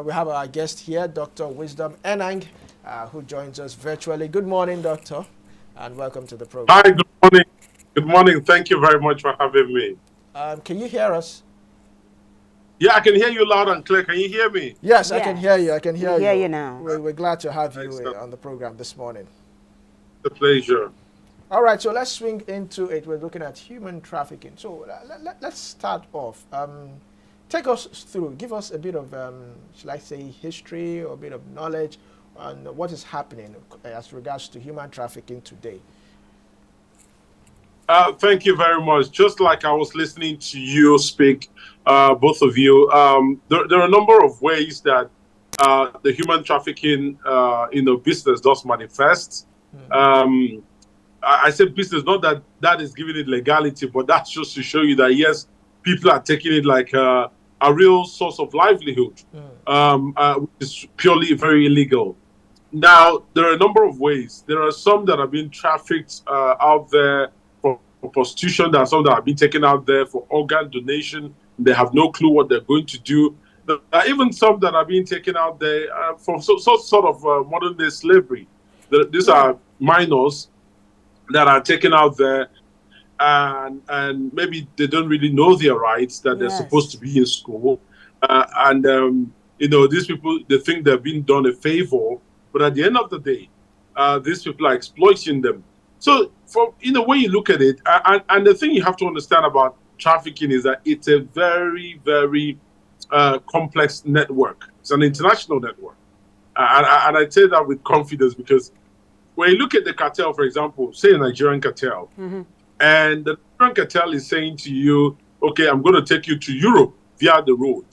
We have our guest here, Dr. Wisdom Enang, who joins us virtually. Good morning, Doctor, and welcome to the program. Hi, good morning. Good morning. Thank you very much for having me. Can you hear us? Yeah, I can hear you loud and clear. Can you hear me? Yes, I can hear you. I can hear you. We hear you now. We're glad to have you Excellent. on the program this morning. The pleasure. All right, so let's swing into it. We're looking at human trafficking. So let's start off. Take us through, give us a bit of, shall I say, history or a bit of knowledge on what is happening as regards to human trafficking today. Thank you very much. Just like I was listening to you speak, both of you, there are a number of ways that the human trafficking, business does manifest. I say business, not that that is giving it legality, but that's just to show you that, yes, people are taking it like a real source of livelihood, which is purely very illegal. Now, there are a number of ways. There are some that have been trafficked out there for prostitution. There are some that have been taken out there for organ donation. They have no clue what they're going to do. There are even some that are being taken out there for sort of modern-day slavery. These are minors that are taken out there, and maybe they don't really know their rights, that they're supposed to be in school. These people, they think they're being done a favor, but at the end of the day, these people are exploiting them. So, when you look at it, and the thing you have to understand about trafficking is that it's a very, very complex network. It's an international network. And I say that with confidence because when you look at the cartel, for example, say a Nigerian cartel, and the Nigerian cartel is saying to you, okay, I'm going to take you to Europe via the road.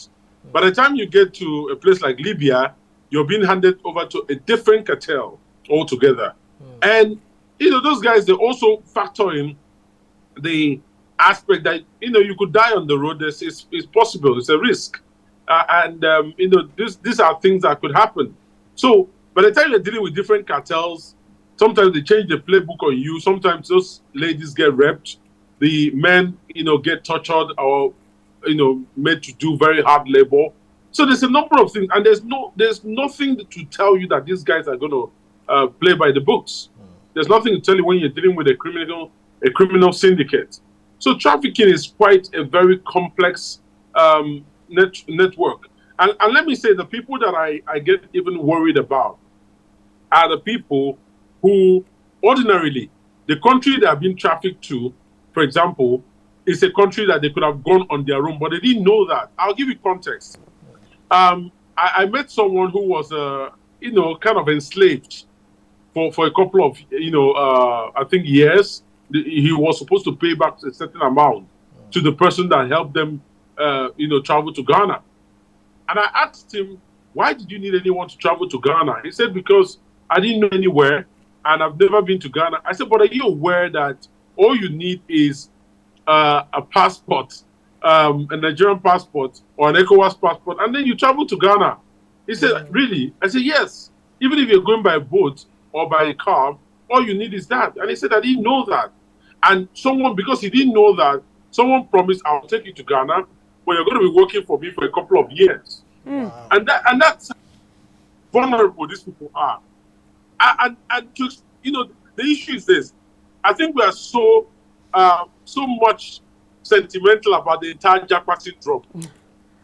By the time you get to a place like Libya, you're being handed over to a different cartel altogether. And, those guys, they also factor in the aspect that, you could die on the road. It's possible. It's a risk. These are things that could happen. So by the time you're dealing with different cartels, sometimes they change the playbook on you. Sometimes those ladies get raped. The men, get tortured or, made to do very hard labor. So there's a number of things, and there's nothing to tell you that these guys are going to play by the books. There's nothing to tell you when you're dealing with a criminal syndicate. So trafficking is quite a very complex network. And let me say, the people that I get even worried about are the people who ordinarily, the country they have been trafficked to, for example, is a country that they could have gone on their own, but they didn't know that. I'll give you context. I met someone who was, kind of enslaved for a couple of, I think years. He was supposed to pay back a certain amount to the person that helped them, travel to Ghana. And I asked him, why did you need anyone to travel to Ghana? He said, because I didn't know anywhere and I've never been to Ghana. I said, but are you aware that all you need is a passport, a Nigerian passport or an ECOWAS passport, and then you travel to Ghana? He said, really? I said, yes. Even if you're going by boat or by a car, all you need is that. And he said, I didn't know that. And because he didn't know that, someone promised, I'll take you to Ghana, but you're going to be working for me for a couple of years. Wow. And that's how vulnerable these people are. And just, the issue is this. I think we are so much sentimental about the entire Japa syndrome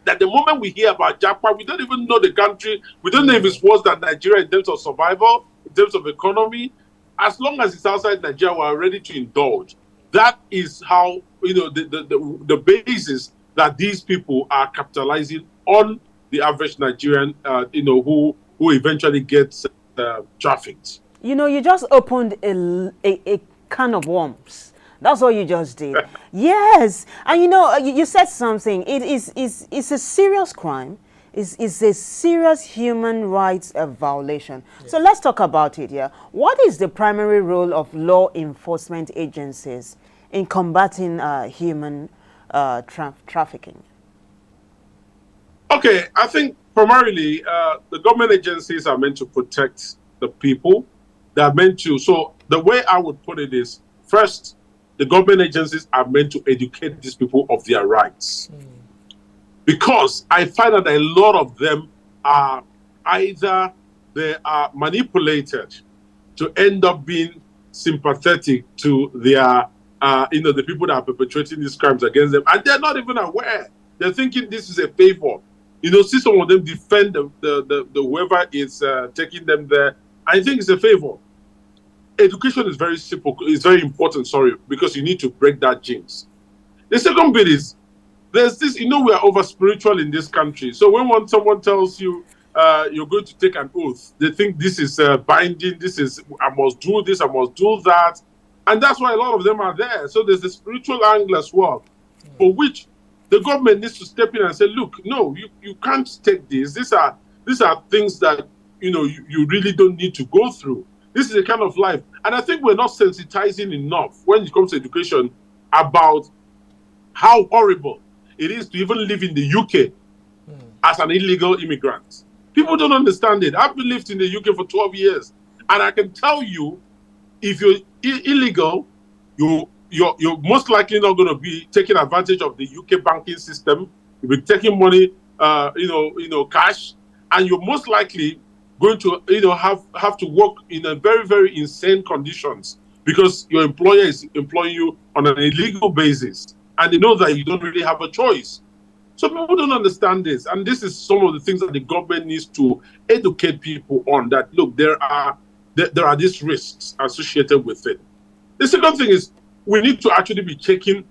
that the moment we hear about Japa, we don't even know the country. We don't know if it's worse than Nigeria in terms of survival, in terms of economy. As long as it's outside Nigeria, we're ready to indulge. That is how, the basis that these people are capitalizing on the average Nigerian, who eventually gets trafficked. You just opened a can of worms. That's what you just did. Yes. And you said something. It's a serious crime. It's a serious human rights violation. Yes. So let's talk about it here. What is the primary role of law enforcement agencies in combating human trafficking? Okay, I think primarily the government agencies are meant to protect the people. They are meant to. So the way I would put it is, first, the government agencies are meant to educate these people of their rights. Because I find that a lot of them are either they are manipulated to end up being sympathetic to their, the people that are perpetrating these crimes against them, and they're not even aware. They're thinking this is a favor. See some of them defend the whoever is taking them there. I think it's a favor. Education is very simple. It's very important, because you need to break that jinx. The second bit is, there's this, we are over spiritual in this country. So when someone tells you you're going to take an oath, they think this is binding, this is, I must do this, I must do that. And that's why a lot of them are there. So there's the spiritual angle as well, for which the government needs to step in and say, look, no, you can't take this. These are things that, you really don't need to go through. This is a kind of life. And I think we're not sensitizing enough when it comes to education about how horrible it is to even live in the UK as an illegal immigrant. People don't understand it. I've lived in the UK for 12 years. And I can tell you, if you're illegal, you're most likely not going to be taking advantage of the UK banking system. You'll be taking money, cash, and you're most likely going to, have to work in a very, very insane conditions because your employer is employing you on an illegal basis, and they know that you don't really have a choice. So people don't understand this, and this is some of the things that the government needs to educate people on. That look, there are these risks associated with it. The second thing is, we need to actually be checking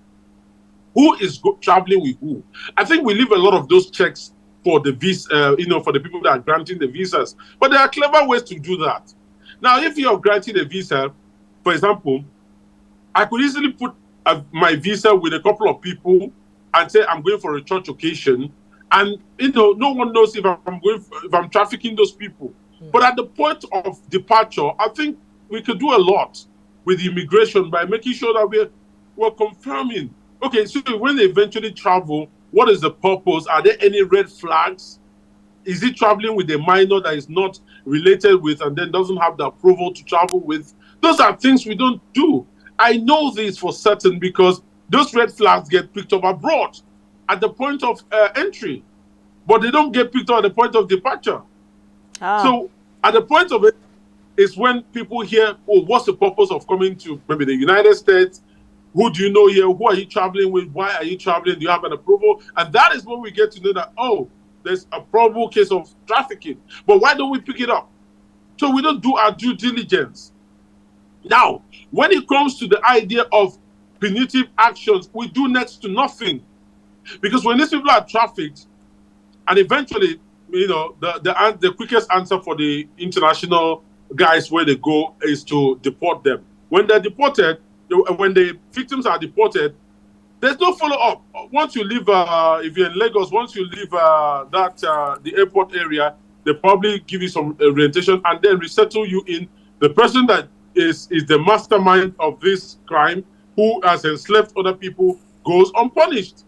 who is traveling with who. I think we leave a lot of those checks for the visa, for the people that are granting the visas. But there are clever ways to do that. Now, if you're granting a visa, for example, I could easily put my visa with a couple of people and say I'm going for a church occasion, and no one knows if I'm trafficking those people. But at the point of departure, I think we could do a lot with immigration by making sure that we're confirming. Okay, so when they eventually travel, what is the purpose? Are there any red flags? Is he traveling with a minor that is not related with and then doesn't have the approval to travel with? Those are things we don't do. I know this for certain because those red flags get picked up abroad at the point of entry, but they don't get picked up at the point of departure. So at the point of it is when people hear, oh, what's the purpose of coming to maybe the United States? Who do you know here? Who are you traveling with? Why are you traveling? Do you have an approval? And that is when we get to know that, oh, there's a probable case of trafficking. But why don't we pick it up? So we don't do our due diligence. Now, when it comes to the idea of punitive actions, we do next to nothing. Because when these people are trafficked, and eventually, the quickest answer for the international guys where they go is to deport them. When they're deported, when the victims are deported, there's no follow-up. Once you leave, if you're in Lagos, once you leave the airport area, they probably give you some orientation and then resettle you in. The person that is the mastermind of this crime, who has enslaved other people, goes unpunished.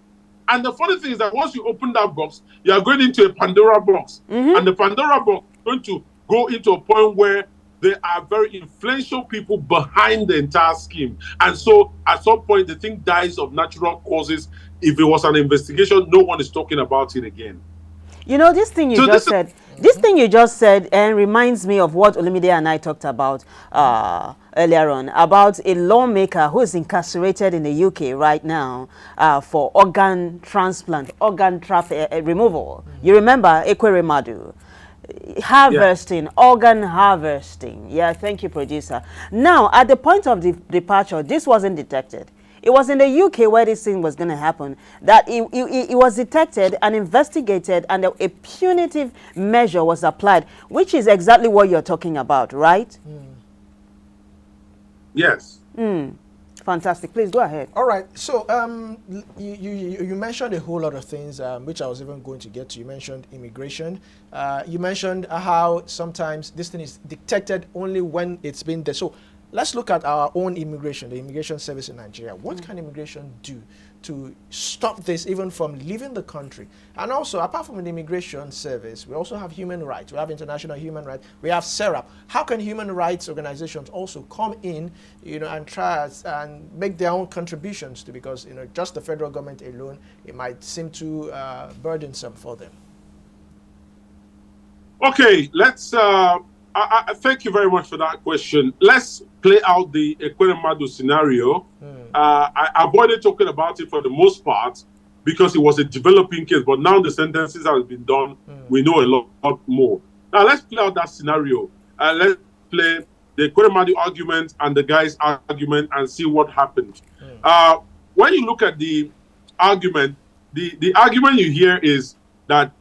And the funny thing is that once you open that box, you are going into a Pandora box. And the Pandora box is going to go into a point where there are very influential people behind the entire scheme. And so at some point, the thing dies of natural causes. If it was an investigation, no one is talking about it again. This thing you just said reminds me of what Olumide and I talked about earlier on, about a lawmaker who is incarcerated in the UK right now for organ transplant, organ removal. You remember Ekwere Madu? Harvesting, organ harvesting. Yeah, thank you, producer. Now, at the point of departure, this wasn't detected. It was in the UK where this thing was going to happen that it was detected and investigated, and a punitive measure was applied, which is exactly what you're talking about, right? Yes. Fantastic. Please go ahead. All right. So you mentioned a whole lot of things, which I was even going to get to. You mentioned immigration. You mentioned how sometimes this thing is detected only when it's been there. So let's look at our own immigration, the immigration service in Nigeria. What can immigration do to stop this even from leaving the country? And also, apart from the immigration service, we also have human rights. We have international human rights. We have SERAP. How can human rights organizations also come in, and try and make their own contributions to, because, just the federal government alone, it might seem too burdensome for them? Okay, let's. I thank you very much for that question. Let's play out the Ekweremadu scenario. I avoided talking about it for the most part because it was a developing case, but now the sentences have been done. We know a lot more. Now let's play out that scenario. Let's play the Ekweremadu argument and the guy's argument and see what happened. When you look at the argument, the argument you hear is that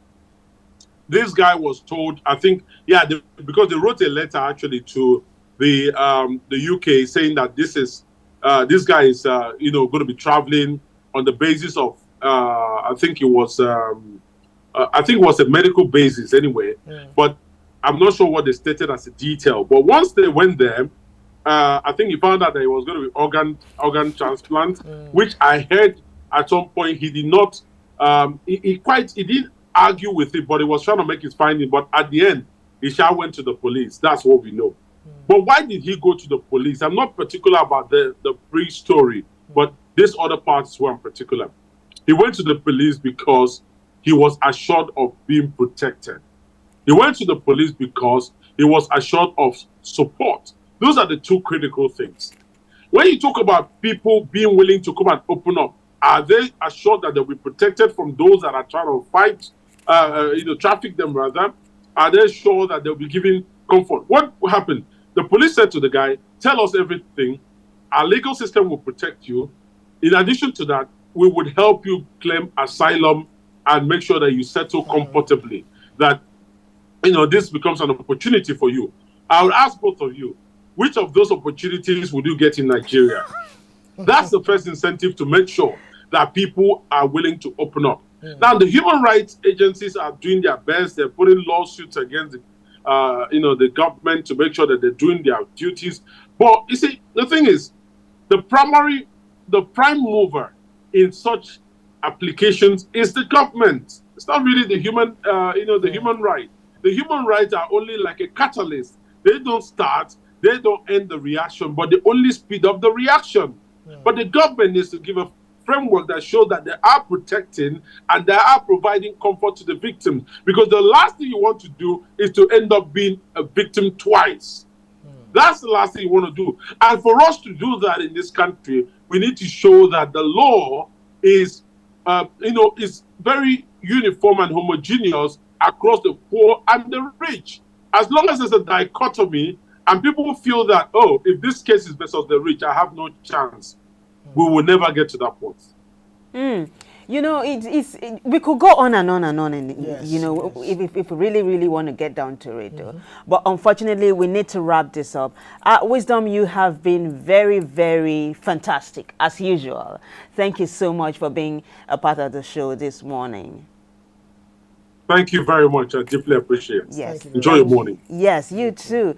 this guy was told, I think, yeah, because they wrote a letter actually to the UK saying that this guy is going to be traveling on the basis of I think it was a medical basis anyway, but I'm not sure what they stated as a detail. But once they went there, I think he found out that it was going to be organ transplant, which I heard at some point he did not. He didn't argue with it, but he was trying to make his finding. But at the end, he shall went to the police. That's what we know. But why did he go to the police? I'm not particular about the pre-story, but this other part is where I'm particular. He went to the police because he was assured of being protected. He went to the police because he was assured of support. Those are the two critical things. When you talk about people being willing to come and open up, are they assured that they'll be protected from those that are trying to fight, traffic them rather? Are they sure that they'll be given comfort? What happened? The police said to the guy, tell us everything. Our legal system will protect you. In addition to that, we would help you claim asylum and make sure that you settle comfortably. That, this becomes an opportunity for you. I would ask both of you, which of those opportunities would you get in Nigeria? That's the first incentive to make sure that people are willing to open up. Now, the human rights agencies are doing their best. They're putting lawsuits against the government to make sure that they're doing their duties. But you see, the thing is, the prime mover in such applications is the government. It's not really the human, human right. The human rights are only like a catalyst. They don't start, they don't end the reaction, but they only speed up the reaction. But the government needs to give a framework that shows that they are protecting and they are providing comfort to the victims. Because the last thing you want to do is to end up being a victim twice. That's the last thing you want to do. And for us to do that in this country, we need to show that the law is, is very uniform and homogeneous across the poor and the rich. As long as there's a dichotomy and people feel that, oh, if this case is versus the rich, I have no chance, we will never get to that point. We could go on and on and on, and if we really, really want to get down to it. But unfortunately, we need to wrap this up. Wisdom, you have been very, very fantastic, as usual. Thank you so much for being a part of the show this morning. Thank you very much. I deeply appreciate it. Yes. Enjoy your morning. Yes, you too.